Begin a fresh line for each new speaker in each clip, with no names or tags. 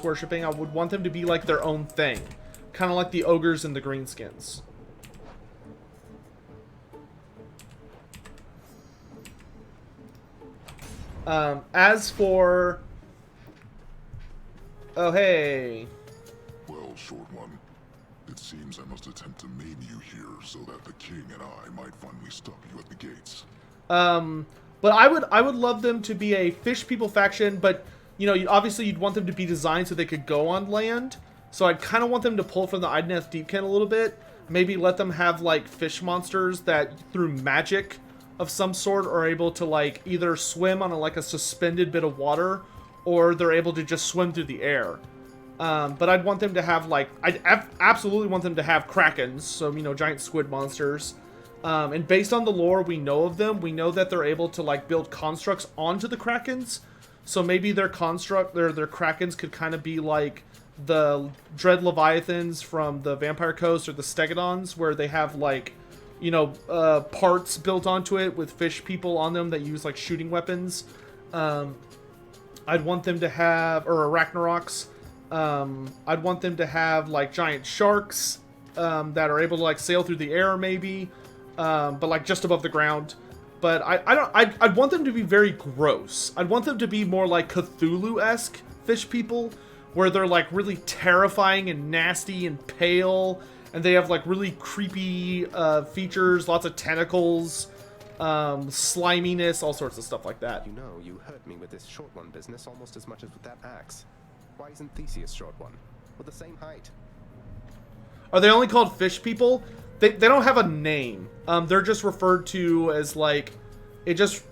worshipping. I would want them to be like their own thing. Kind of like the ogres and the greenskins. As for... Oh, hey.
Well, Short One, it seems I must attempt to maim you here so that the king and I might finally stop you at the gates.
But I would love them to be a fish people faction, but, you know, obviously you'd want them to be designed so they could go on land. So I'd kind of want them to pull from the Idoneth Deepkin a little bit. Maybe let them have, like, fish monsters that, through magic of some sort, are able to, like, either swim on, like, a suspended bit of water, or they're able to just swim through the air. But I'd want them to have, like, I'd absolutely want them to have krakens, so, you know, giant squid monsters. And based on the lore we know of them, we know that they're able to, like, build constructs onto the krakens. So maybe their krakens could kind of be like the Dread Leviathans from the Vampire Coast, or the Stegodons, where they have, like, you know, parts built onto it with fish people on them that use, like, shooting weapons. I'd want them to have, or Arachnaroks. I'd want them to have, like, giant sharks that are able to, like, sail through the air, maybe, but, like, just above the ground. But I'd want them to be very gross. I'd want them to be more like Cthulhu-esque fish people, where they're, like, really terrifying and nasty and pale, and they have, like, really creepy features, lots of tentacles, sliminess, all sorts of stuff like that.
You know, you hurt me with this Short One business almost as much as with that axe. Why isn't Theseus Short One? We're the same height.
Are they only called fish people? They don't have a name. They're just referred to as, like, it just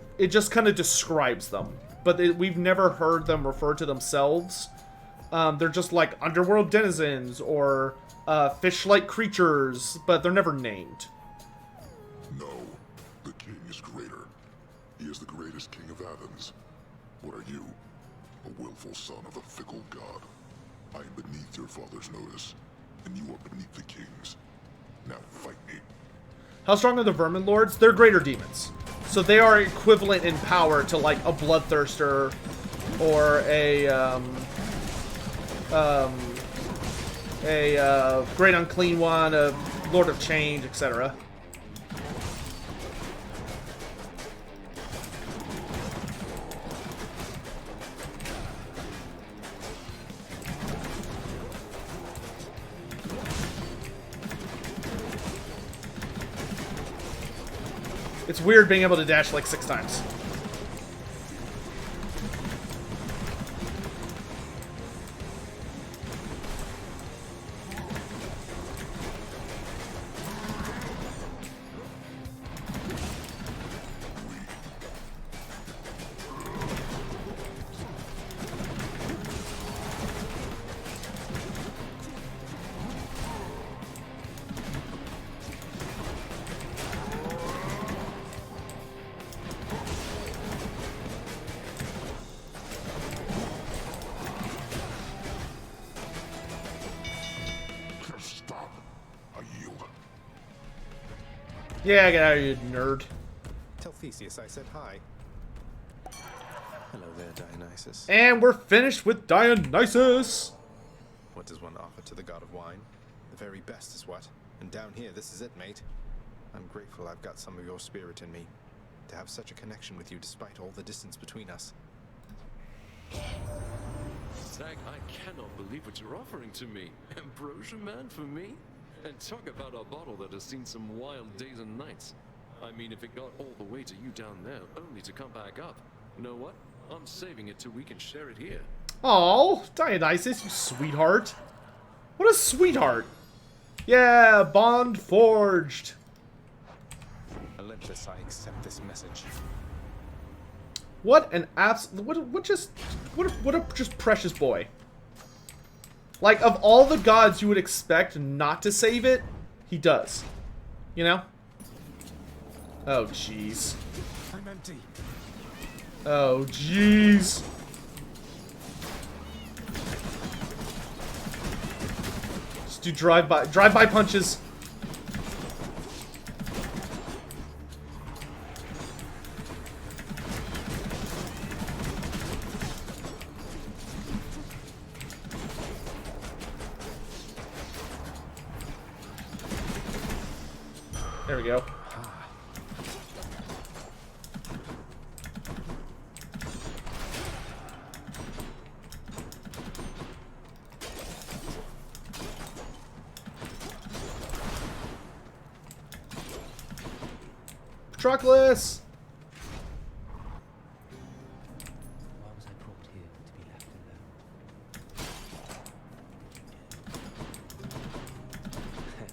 kind of describes them. But we've never heard them refer to themselves. They're just like underworld denizens or fish-like creatures, but they're never named.
No, the king is greater. He is the greatest king of Athens. What are you? A willful son of a fickle god. I am beneath your father's notice, and you are beneath the king's. Now fight me.
How strong are the Vermin Lords? They're greater demons. So they are equivalent in power to, like, a Bloodthirster or a Great Unclean One, a Lord of Change, etc. It's weird being able to dash like 6 times. Yeah, get out of here, you nerd.
Tell Theseus I said hi. Hello there, Dionysus.
And we're finished with Dionysus!
What does one offer to the god of wine? The very best is what? And down here, this is it, mate. I'm grateful I've got some of your spirit in me. To have such a connection with you despite all the distance between us.
Zach, I cannot believe what you're offering to me. Ambrosia, man, for me? And talk about a bottle that has seen some wild days and nights. I mean, if it got all the way to you down there, only to come back up. You know what? I'm saving it till we can share it here.
Oh, Dionysus, you sweetheart. What a sweetheart. Yeah, bond forged.
Olympus, I accept this message.
What an what a just precious boy. Like, of all the gods you would expect not to save it, he does. You know? Oh, jeez.
I'm empty.
Oh, jeez. Just do drive-by punches. There we go. Patroclus!
Why was I brought here to be left alone?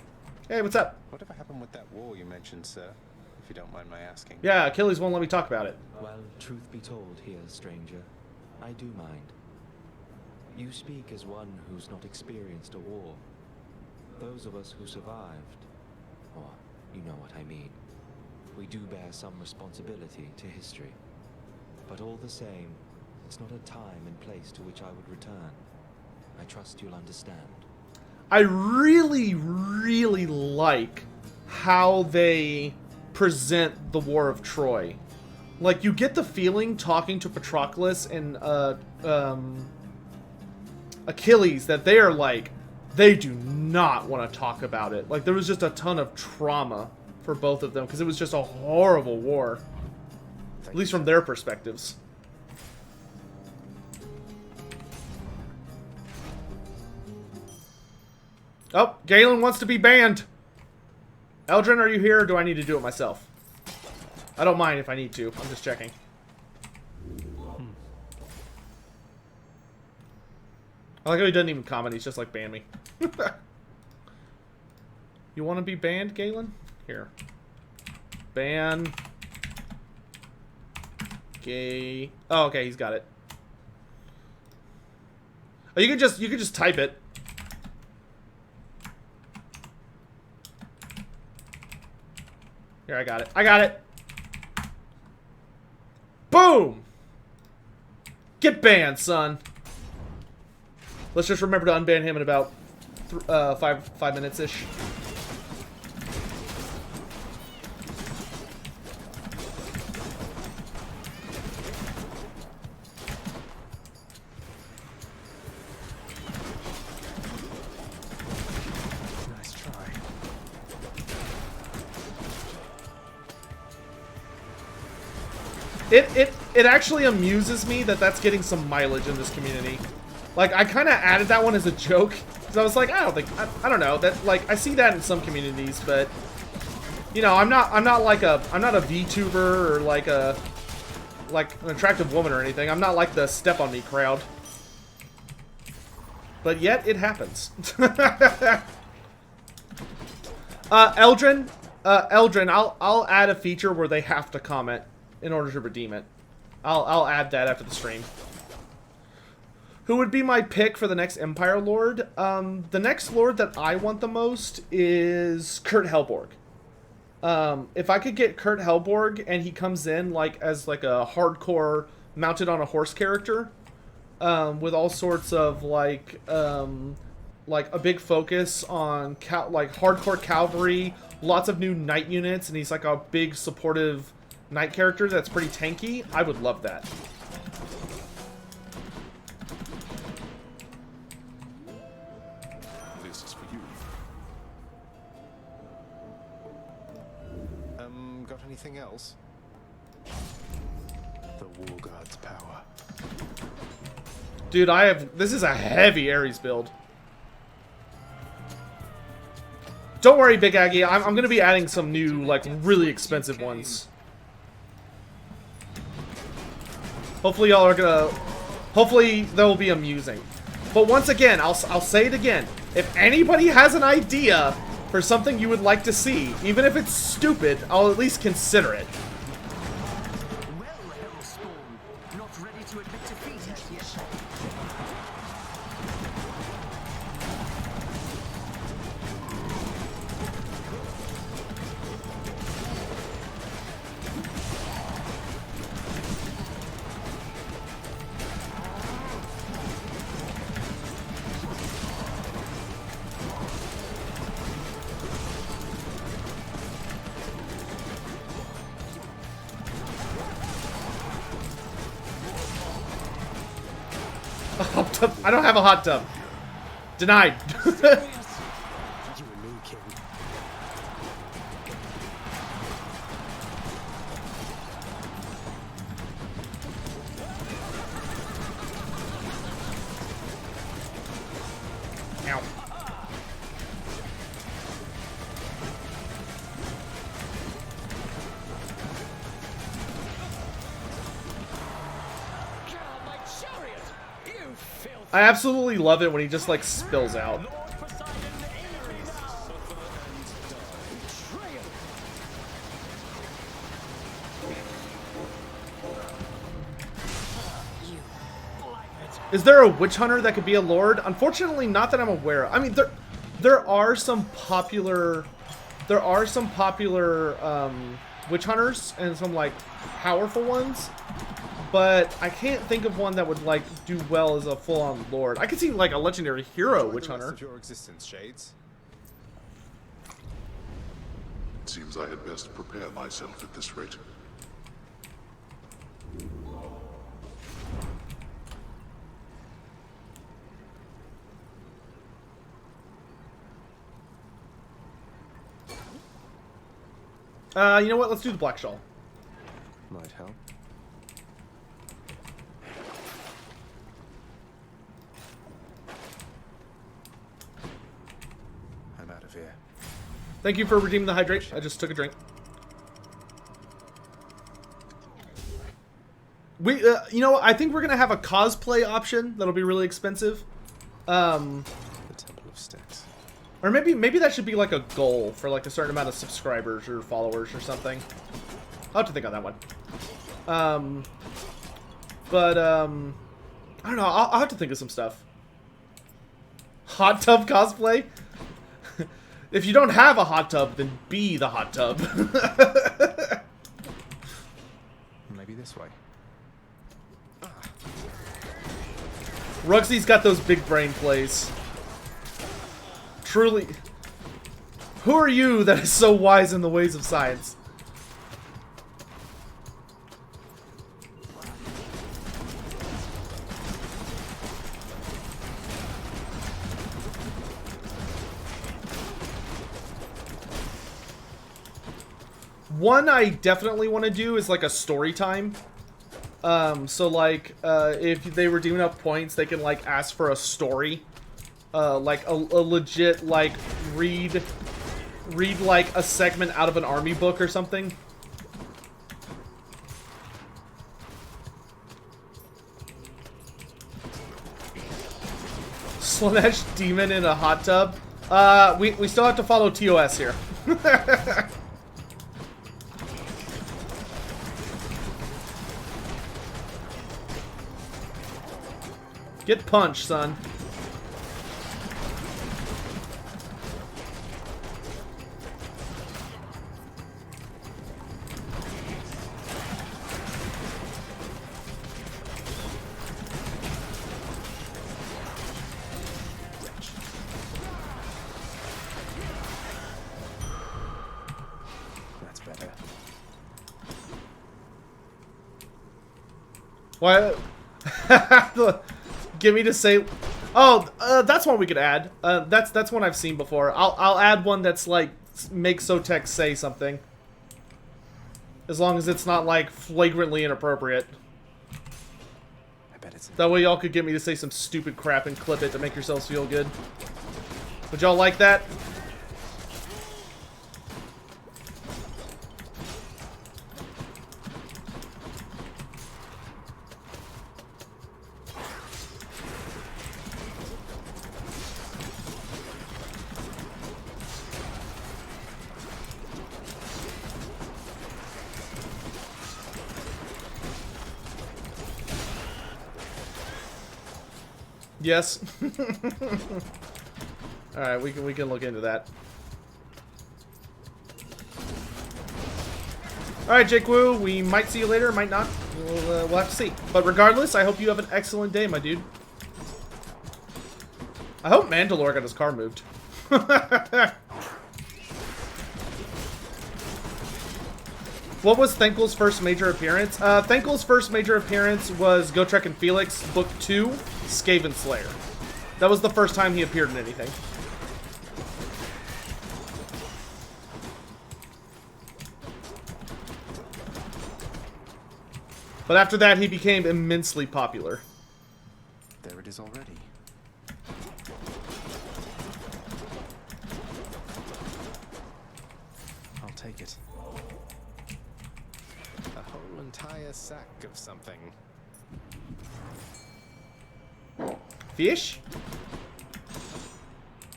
Hey, what's up?
Whatever happened with that war you mentioned, sir? If you don't mind my asking.
Yeah, Achilles won't let me talk about it.
Well, truth be told here, stranger, I do mind. You speak as one who's not experienced a war. Those of us who survived, or you know what I mean, we do bear some responsibility to history. But all the same, it's not a time and place to which I would return. I trust you'll understand.
I really, really like how they present the War of Troy. Like, you get the feeling talking to Patroclus and Achilles that they are like, they do not want to talk about it. Like, there was just a ton of trauma for both of them because it was just a horrible war. At least from their perspectives. Oh, Galen wants to be banned. Eldrin, are you here, or do I need to do it myself? I don't mind if I need to. I'm just checking. I like how he doesn't even comment. He's just like, ban me. You want to be banned, Galen? Here. Ban. Gay. Oh, okay, he's got it. Oh, you could just type it. Here, I got it. I got it. Boom! Get banned, son. Let's just remember to unban him in about 5 minutes-ish.
Nice try.
It actually amuses me that that's getting some mileage in this community. Like, I kind of added that one as a joke because I was like, I don't know that, like, I see that in some communities, but you know, I'm not a VTuber or like an attractive woman or anything. I'm not like the step on me crowd. But yet it happens. Eldrin, I'll add a feature where they have to comment in order to redeem it. I'll add that after the stream. Who would be my pick for the next Empire Lord? The next Lord that I want the most is Kurt Helborg. If I could get Kurt Helborg and he comes in like as like a hardcore mounted on a horse character, with all sorts of like a big focus on hardcore cavalry, lots of new knight units, and he's like a big supportive knight character that's pretty tanky, I would love that.
This is for you.
Got anything else? The War God's power.
Dude, this is a heavy Ares build. Don't worry, Big Aggie, I'm gonna be adding some new, like, really expensive ones. Hopefully y'all are gonna... Hopefully they'll be amusing. But once again, I'll say it again. If anybody has an idea for something you would like to see, even if it's stupid, I'll at least consider it.
Well, Hellspawn, not ready to admit defeat as yet.
I don't have a hot tub. Denied.
You and me, King.
Ow. I absolutely love it when he just like spills out. Is there a witch hunter that could be a lord? Unfortunately, not that I'm aware of. I mean, there are some popular witch hunters and some like powerful ones, but I can't think of one that would like do well as a full-on lord. I could see like a legendary hero witch hunter.
Of your existence, Shades.
It seems I had best prepare myself at this rate.
You know what? Let's do the black shawl.
Might help.
I'm out of here.
Thank you for redeeming the hydrate. I just took a drink. We, you know, I think we're gonna have a cosplay option that'll be really expensive.
The Temple of Styx.
Or maybe that should be like a goal for like a certain amount of subscribers or followers or something. I'll have to think on that one. I don't know. I'll have to think of some stuff. Hot tub cosplay? If you don't have a hot tub, then be the hot tub.
Maybe this way.
Rugsy's got those big brain plays. Truly. Who are you that is so wise in the ways of science? One I definitely want to do is like a story time. So like, if they redeem enough points, they can like ask for a story. Like a legit like read like a segment out of an army book or something. Slanesh demon in a hot tub. We still have to follow TOS here. Get punched, son.
That's better.
Why? Get me to say. Oh, that's one we could add. That's one I've seen before. I'll add one that's like make Sotek say something, as long as it's not like flagrantly inappropriate.
I bet it's.
That way y'all could get me to say some stupid crap and clip it to make yourselves feel good. Would y'all like that? Yes. All right, we can look into that. All right, Jake Woo, we might see you later, might not. We'll have to see. But regardless, I hope you have an excellent day, my dude. I hope Mandalore got his car moved. What was Thenkel's first major appearance? Thenkel's first major appearance was Gotrek and Felix, Book 2, Skaven Slayer. That was the first time he appeared in anything. But after that, he became immensely popular.
There it is already. entire sack of something.
Fish?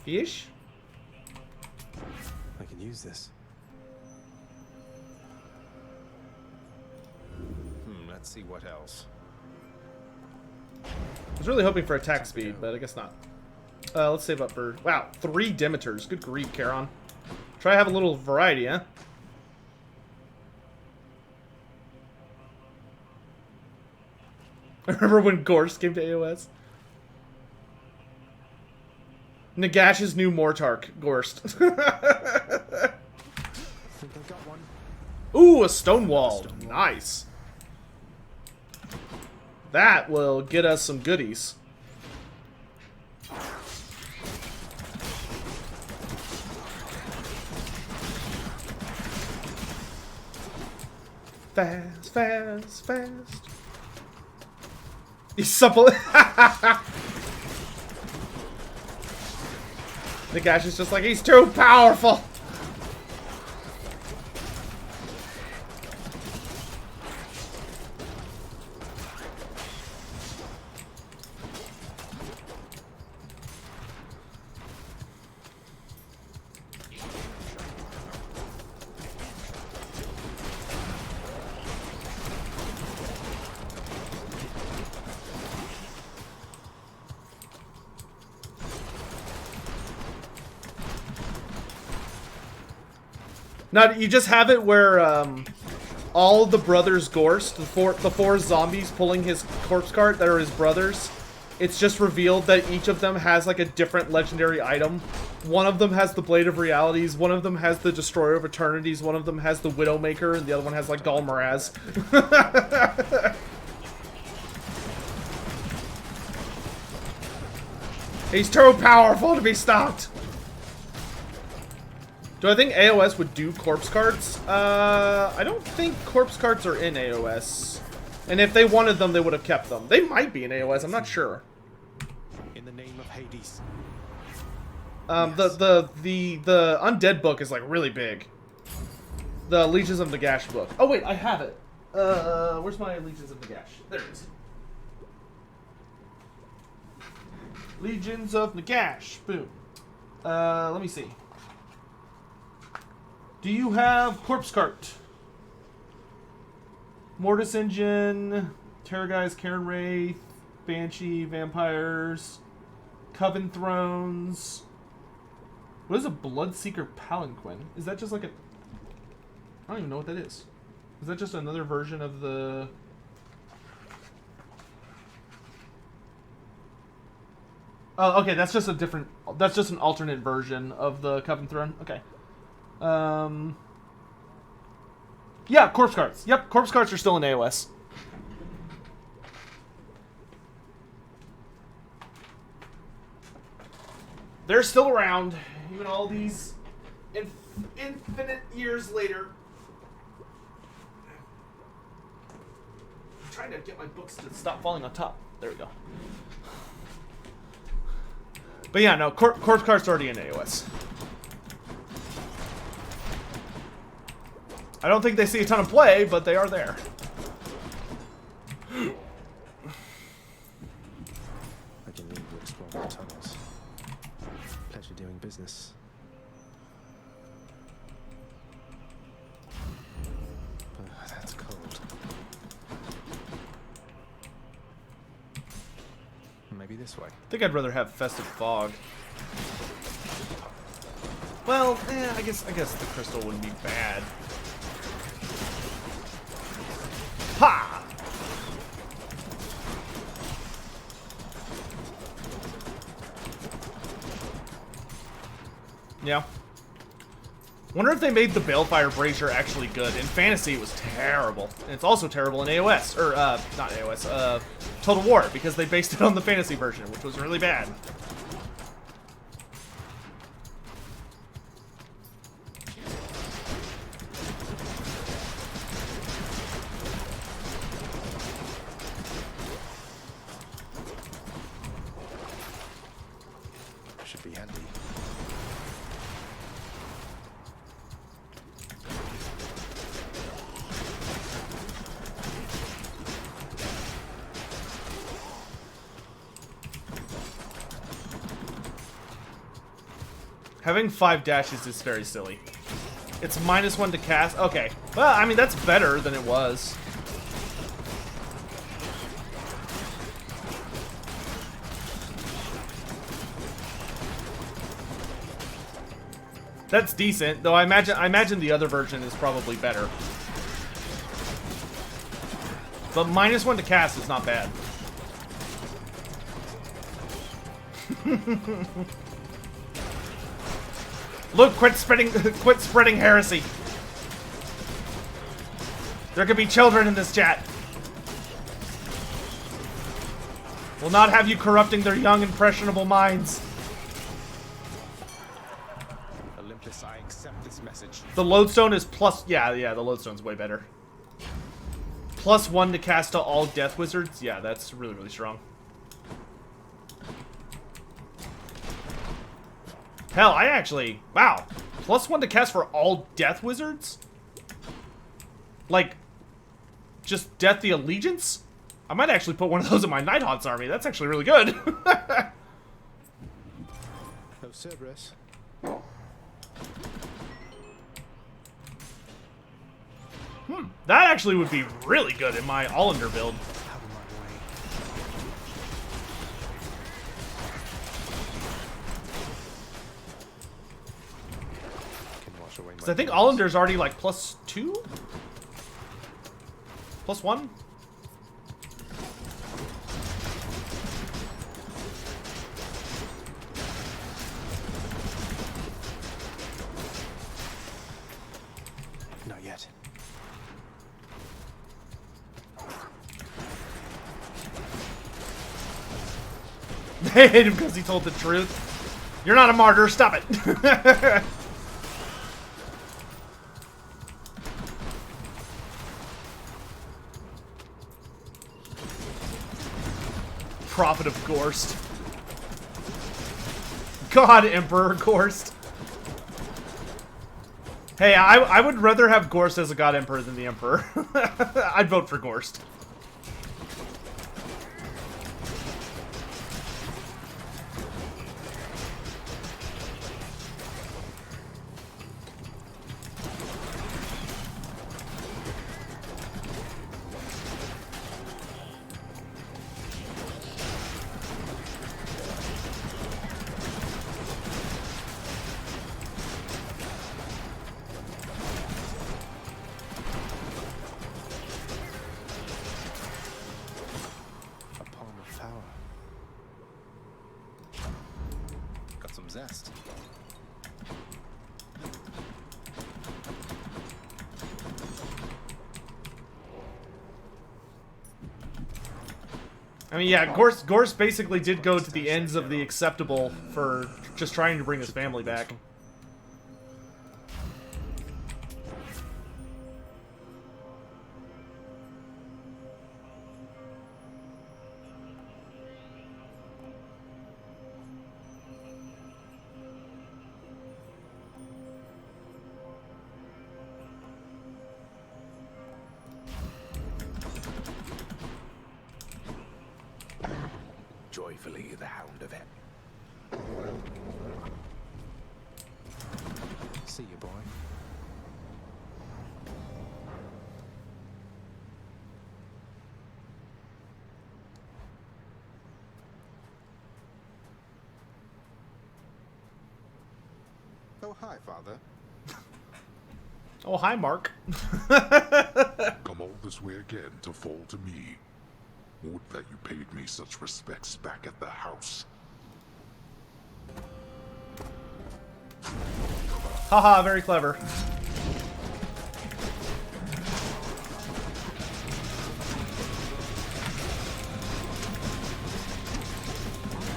Fish?
I can use this. Let's see what else.
I was really hoping for attack speed, but I guess not. Let's save up for... Wow, 3 Demeters. Good grief, Charon. Try to have a little variety, huh? I remember when Gorst came to AOS. Nagash's new Mortark, Gorst.
I think I got one.
Ooh, a Stonewall. Nice. That will get us some goodies. Fast, fast, fast. He's supple. Nagash is just like, he's too powerful. Now, you just have it where all the brothers Gorst, the four zombies pulling his corpse cart that are his brothers, it's just revealed that each of them has like a different legendary item. One of them has the Blade of Realities, one of them has the Destroyer of Eternities, one of them has the Widowmaker, and the other one has like Galmaraz. He's too powerful to be stopped! Do I think AOS would do corpse carts? I don't think corpse carts are in AOS. And if they wanted them, they would have kept them. They might be in AOS, I'm not sure.
In the name of Hades.
The Undead book is like really big. The Legions of Nagash book. Oh wait, I have it. Where's my Legions of Nagash? There it is. Legions of Nagash. Boom. Let me see. Do you have Corpse Cart? Mortis Engine, Terrorgeist, Karen Wraith, Banshee, Vampires, Coven Thrones. What is a Bloodseeker Palanquin? Is that just like a... I don't even know what that is. Is that just another version of the... Oh, okay, that's just a different... That's just an alternate version of the Coven Throne. Okay. Yeah, Corpse Carts. Yep, Corpse Carts are still in AOS. They're still around, even all these infinite years later. I'm trying to get my books to stop falling on top. There we go. But yeah, no, Corpse Cart's already in AOS. I don't think they see a ton of play, but they are there.
I can leave to explore more tunnels. Pleasure doing business. That's cold. Maybe this way.
I think I'd rather have Festive Fog. Well, I guess the crystal wouldn't be bad. Ha! Yeah. Wonder if they made the Balefire Brazier actually good. In Fantasy, it was terrible. And it's also terrible in AOS. Or, not AOS, Total War, because they based it on the Fantasy version, which was really bad.
Should be handy.
Having 5 dashes is very silly. It's -1 to cast. Okay. Well, I mean, that's better than it was. That's decent, though I imagine the other version is probably better. But -1 to cast is not bad. Luke, quit spreading heresy. There could be children in this chat. We'll not have you corrupting their young, impressionable minds.
Olympus, I accept this message.
The lodestone is plus... Yeah, the lodestone's way better. +1 to cast to all death wizards. Yeah, that's really, really strong. Hell, I actually... Wow. +1 to cast for all death wizards? Like, just Death the Allegiance? I might actually put one of those in my Nighthawk's army. That's actually really good.
Oh, Cerberus.
That actually would be really good in my Allender build.
Out of my way. Can wash away
Because
my
I think
sins.
Allender's already like +2? +1?
Not yet.
They hate him because he told the truth. You're not a martyr, stop it. Prophet of Gorst. God, Emperor Gorst. Hey, I would rather have Gorst as a God Emperor than the Emperor. I'd vote for Gorst.
A palm of power. Got some zest.
I mean, yeah, Gorst basically did go to the ends of the acceptable for just trying to bring his family back.
Joyfully, the hound of it. See you, boy. Oh, hi, Father.
Oh, hi, Mark.
Come all this way again to fall to me. Would that you paid me such respects back at the house.
Haha, very clever.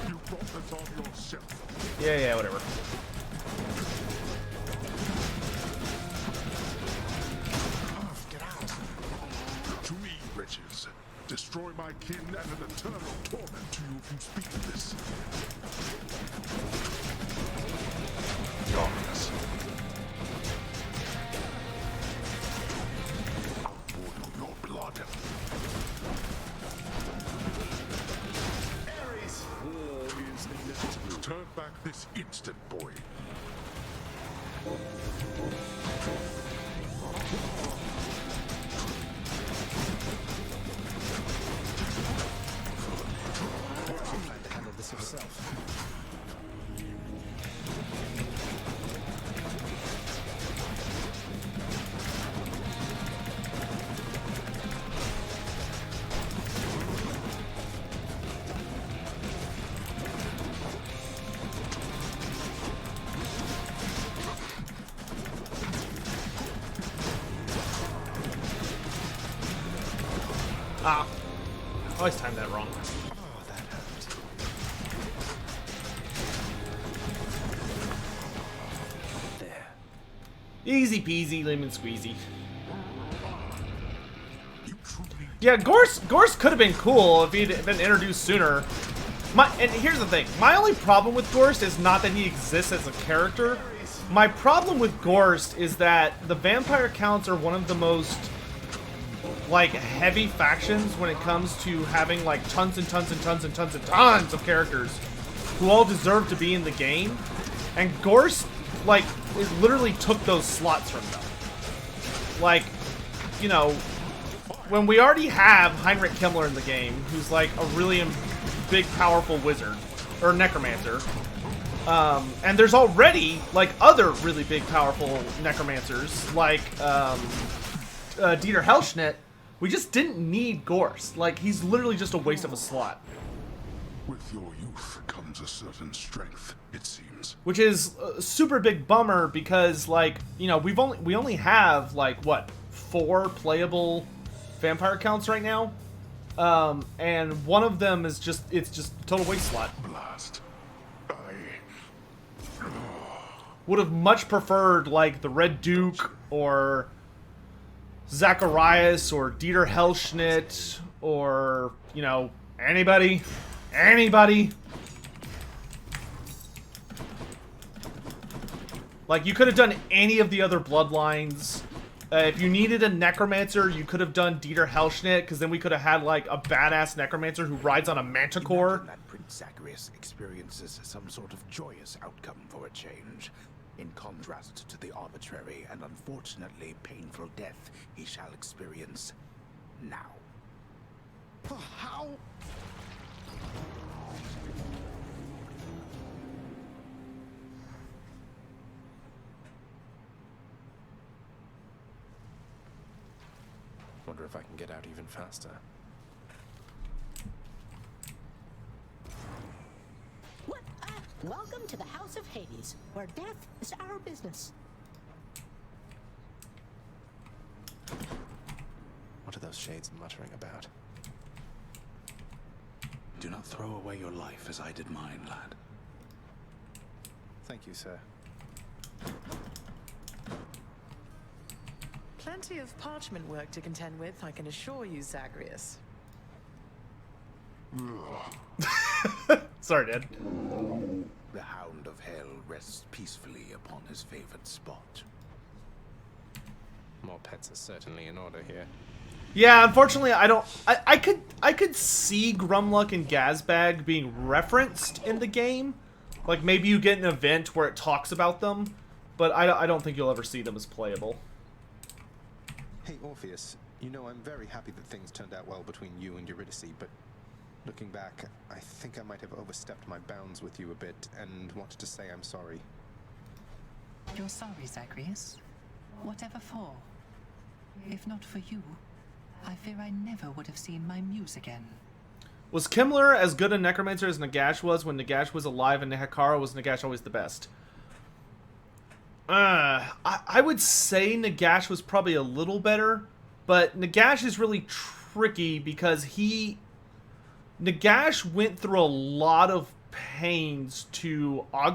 You brought this on yourself.
Yeah, whatever.
Get out. To me, wretches. Destroy my kin and an eternal torment to you if you speak of this. Darkness. I'll boil your blood.
War is inevitable.
Turn back this instant, boy.
Plan to handle this yourself.
Ah. Always timed that wrong.
Oh, that hurt.
There.
Easy peasy, lemon squeezy.
You truly
Yeah, Gorse could have been cool if he'd been introduced sooner. And here's the thing. My only problem with Gorst is not that he exists as a character. My problem with Gorst is that the vampire counts are one of the most, like, heavy factions when it comes to having, like, tons and tons and tons and tons and tons of characters who all deserve to be in the game. And Gorst, like, it literally took those slots from them. Like, you know, when we already have Heinrich Himmler in the game, who's, like, a really big, powerful wizard, or necromancer, and there's already, like, other really big, powerful necromancers, like, Dieter Hellschnitt. We just didn't need Gorst. Like, he's literally just a waste of a slot.
With your youth comes a certain strength, it seems.
Which is a super big bummer because, like, you know, we only have, like, what, 4 playable vampire counts right now? And one of them is just, it's just a total waste slot.
Blast.
Would have much preferred, like, the Red Duke, or Zacharias, or Dieter Hellschnitt, or, you know, anybody. Like, you could have done any of the other bloodlines. If you needed a necromancer, you could have done Dieter Hellschnitt, because then we could have had, like, a badass necromancer who rides on a manticore.
Imagine that Prince Zacharias experiences some sort of joyous outcome for a change, in contrast to the arbitrary and unfortunately painful death he shall experience now.
How? Wonder if I can get out even faster.
What? Welcome to the House of Hades, where death is our business.
What are those shades muttering about?
Do not throw away your life as I did mine, lad.
Thank you, sir.
Plenty of parchment work to contend with, I can assure you, Zagreus.
Sorry, Dad.
The Hound of Hell rests peacefully upon his favored spot.
More pets are certainly in order here.
Yeah, unfortunately, I could see Grumluck and Gazbag being referenced in the game. Like, maybe you get an event where it talks about them, but I don't think you'll ever see them as playable.
Hey, Orpheus, you know I'm very happy that things turned out well between you and Eurydice, but looking back, I think I might have overstepped my bounds with you a bit and wanted to say I'm sorry.
You're sorry, Zagreus? Whatever for? If not for you, I fear I never would have seen my muse again.
Was Kimmler as good a necromancer as Nagash was when Nagash was alive, and Nehekara was Nagash always the best? I would say Nagash was probably a little better, but Nagash is really tricky because Nagash went through a lot of pains to augment